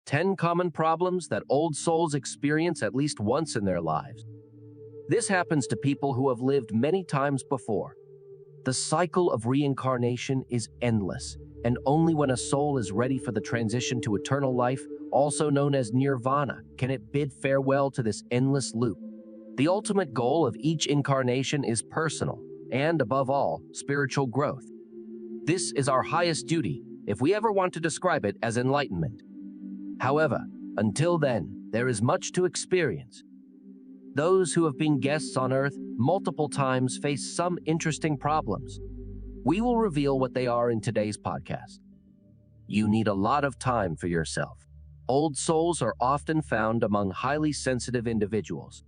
10 common problems that old souls experience at least once in their lives. This happens to people who have lived many times before. The cycle of reincarnation is endless, and only when a soul is ready for the transition to eternal life, also known as nirvana, can it bid farewell to this endless loop. The ultimate goal of each incarnation is personal, and above all, spiritual growth. This is our highest duty, if we ever want to describe it as enlightenment. However, until then, there is much to experience. Those who have been guests on Earth multiple times face some interesting problems. We will reveal what they are in today's podcast. You need a lot of time for yourself. Old souls are often found among highly sensitive individuals.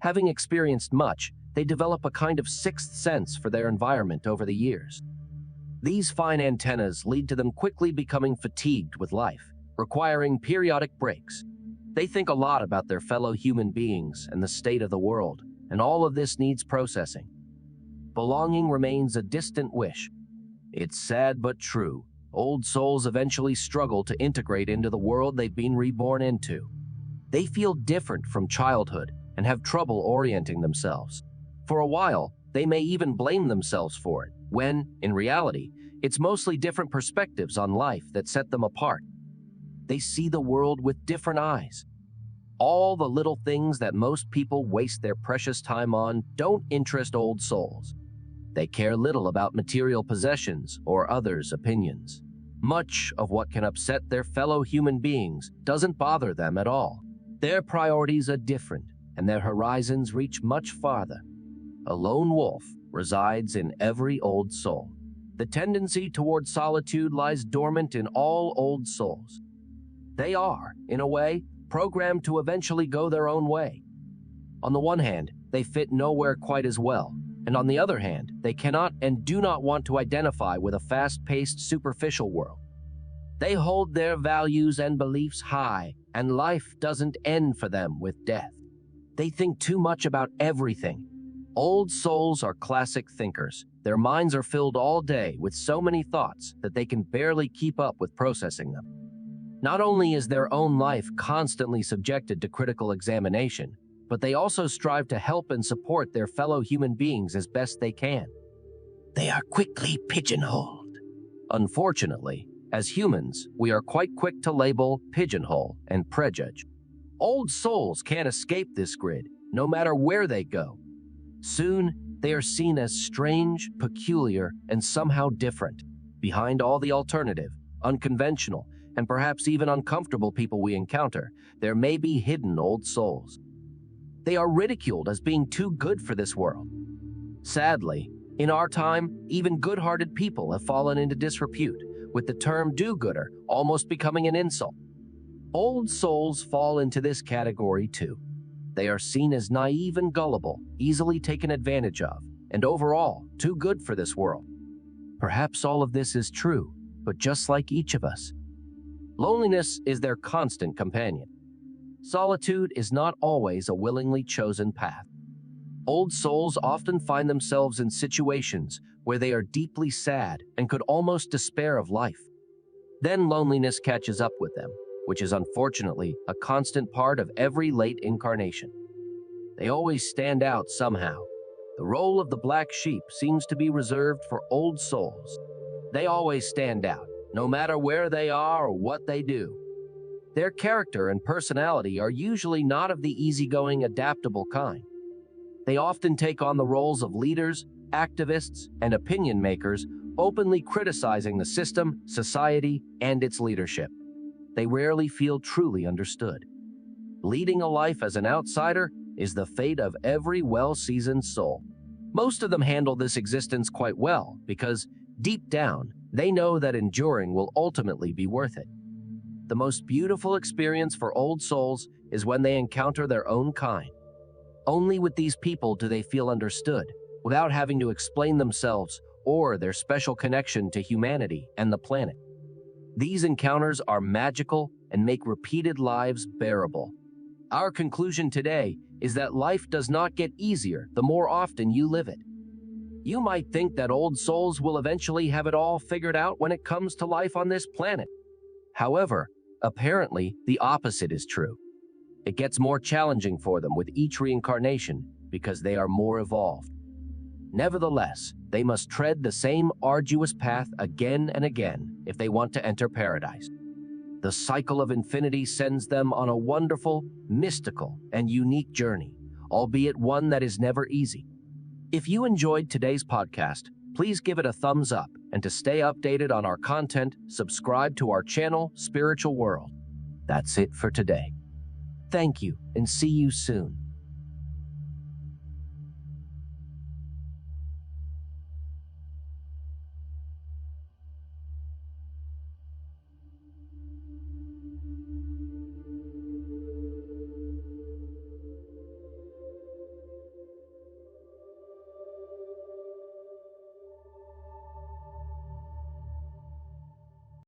Having experienced much, they develop a kind of sixth sense for their environment over the years. These fine antennas lead to them quickly becoming fatigued with life, requiring periodic breaks. They think a lot about their fellow human beings and the state of the world, and all of this needs processing. Belonging remains a distant wish. It's sad but true. Old souls eventually struggle to integrate into the world they've been reborn into. They feel different from childhood and have trouble orienting themselves. For a while, they may even blame themselves for it, when, in reality, it's mostly different perspectives on life that set them apart. They see the world with different eyes. All the little things that most people waste their precious time on don't interest old souls. They care little about material possessions or others' opinions. Much of what can upset their fellow human beings doesn't bother them at all. Their priorities are different, and their horizons reach much farther. A lone wolf resides in every old soul. The tendency toward solitude lies dormant in all old souls. They are, in a way, programmed to eventually go their own way. On the one hand, they fit nowhere quite as well, and on the other hand, they cannot and do not want to identify with a fast-paced, superficial world. They hold their values and beliefs high, and life doesn't end for them with death. They think too much about everything. Old souls are classic thinkers. Their minds are filled all day with so many thoughts that they can barely keep up with processing them. Not only is their own life constantly subjected to critical examination, but they also strive to help and support their fellow human beings as best they can. They are quickly pigeonholed. Unfortunately, as humans, we are quite quick to label, pigeonhole, and prejudge. Old souls can't escape this grid, no matter where they go. Soon, they are seen as strange, peculiar, and somehow different. Behind all the alternative, unconventional, and perhaps even uncomfortable people we encounter, there may be hidden old souls. They are ridiculed as being too good for this world. Sadly, in our time, even good-hearted people have fallen into disrepute, with the term do-gooder almost becoming an insult. Old souls fall into this category too. They are seen as naive and gullible, easily taken advantage of, and overall, too good for this world. Perhaps all of this is true, but just like each of us, loneliness is their constant companion. Solitude is not always a willingly chosen path. Old souls often find themselves in situations where they are deeply sad and could almost despair of life. Then loneliness catches up with them, which is unfortunately a constant part of every late incarnation. They always stand out somehow. The role of the black sheep seems to be reserved for old souls. They always stand out, no matter where they are or what they do. Their character and personality are usually not of the easygoing, adaptable kind. They often take on the roles of leaders, activists, and opinion makers, openly criticizing the system, society, and its leadership. They rarely feel truly understood. Leading a life as an outsider is the fate of every well-seasoned soul. Most of them handle this existence quite well because, deep down, they know that enduring will ultimately be worth it. The most beautiful experience for old souls is when they encounter their own kind. Only with these people do they feel understood, without having to explain themselves or their special connection to humanity and the planet. These encounters are magical and make repeated lives bearable. Our conclusion today is that life does not get easier the more often you live it. You might think that old souls will eventually have it all figured out when it comes to life on this planet. However, Apparently, the opposite is true. It gets more challenging for them with each reincarnation because they are more evolved. Nevertheless, they must tread the same arduous path again and again if they want to enter paradise. The cycle of infinity sends them on a wonderful, mystical, and unique journey, albeit one that is never easy. If you enjoyed today's podcast, please give it a thumbs up, and to stay updated on our content, subscribe to our channel, Spiritual World. That's it for today. Thank you, and see you soon.